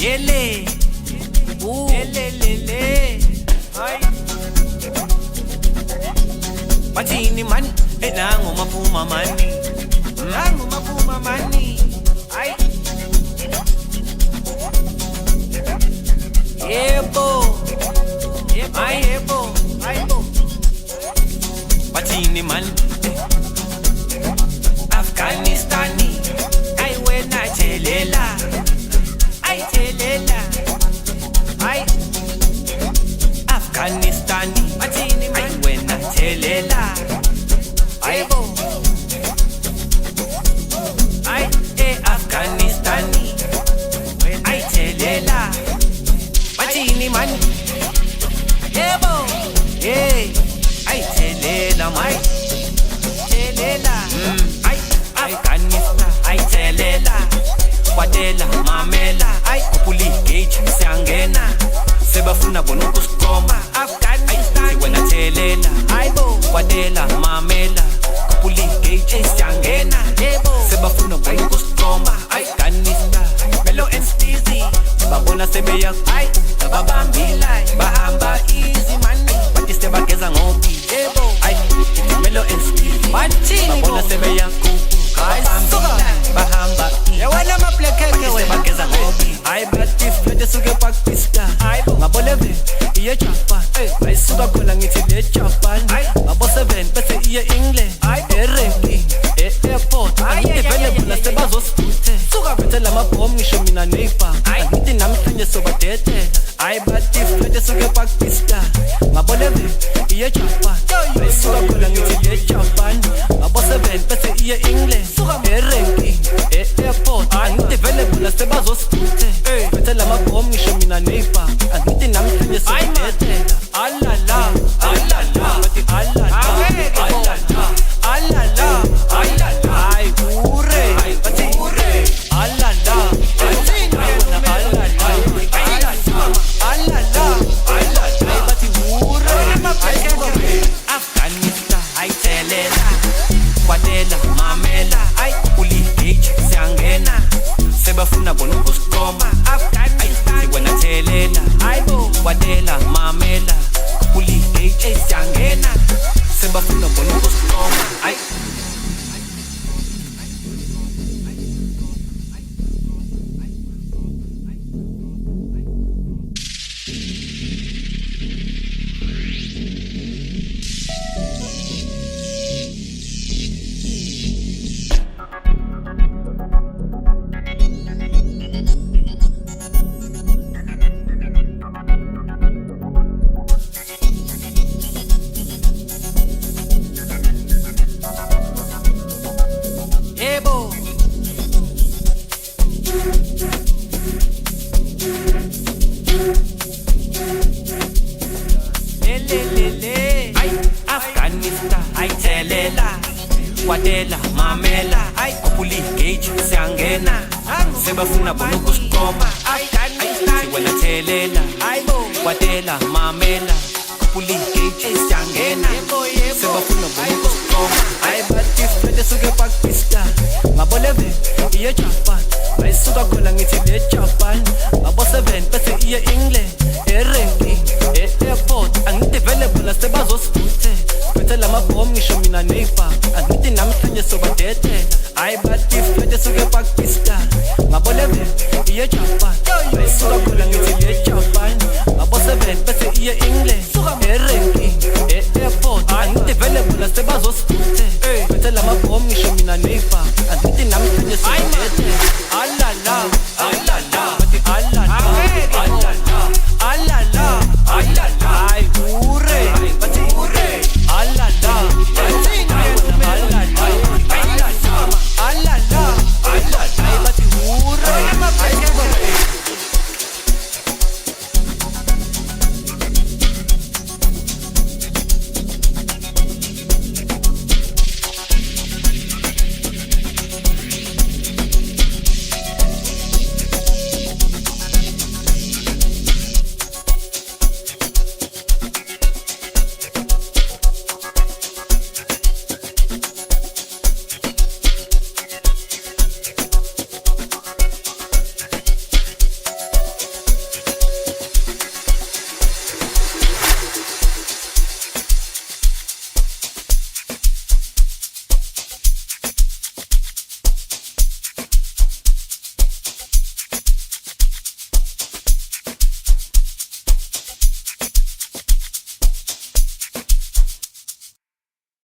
Yele, yelelele, ay. Bathini man, nangu maphuma mani, nangu maphuma mani, ay. Yebo, ay yebo, aybo. Bathini man, Afghanistani, ay wena thelela, ay thelela, ay. Afghanistani, bathini man, ay wena thelela, aybo. Ay Afghanistani, ay thelela, bathini man, yebo, hey, ay thelela man, thelela, ay Afghanistan, ay thelela, kwatela mamela, ay kupuli gauge siyangena, sebafuna bona ukusikoma, Afghanistan, wena thelela, aybo, kwatela mamela, kupuli gauge siyangena, yebo, sebafuna bona ukusikoma, Afghanistan, Melo and Steezy, babona sebeya, ay babambila, bahamba easy money, bathi sebageza ngopi, yebo, ay Melo and Steezy, bathini babona sebeya bahamba yewena maplekeke sebageza ngobi hayi bathi flete suke pakista ngaboleve iye Japan ayisuka khona ngithi le Japan ngabo 7 bese iye England eranking airport available nasebazosibuthe suka bethe lamabhomu ngisho mina neighbor ngithi namhlanje sobadedela hayi bathi flete suke pakista ngaboleve iye Japan ayisuka khona ngithi le Japan ngabo 7 bese iye England eranking airport angithi available nasebazosibuthe bethe lamabhomu ngisho mina neighbor angithi namhlanje sobadedela alala bathi alala ay ure bathi ure alala bathi ure Afghanistan ay thelela kwatela mamela ay uli gauge siyangena sebafuna bona ukusikoma Afghanistan wena thelela aybo kwatela mamela uli gauge siyangena sebafuna bona ukusikoma ay yebo lelelele ay Afghanistan ay thelela kwatela mamela ay kupuli gauge siyangena sebafuna bona ukusikoma Afghanistan wena thelela aybo kwatela mamela kupuli gauge siyangena sebafuna bona ukusikoma ay bathi flete suke pakista ngaboleve iye Japan ayisuka khona ngithi le Japan ngabo 7 bese iye England eranking airport angithi available nasebazosibuthe bethe lamabhomu ngisho mina neighbor angithi namhlanje sobadedela ay bathi flete suke pakista ngaboleve iye Japan ayisuka khona ngithi le Japan ngabo 7 bese iye England eranking airport angithi available nasebazosibuthe bethe lamabhomu ngisho mina neighbor angithi namhlanje sobadedela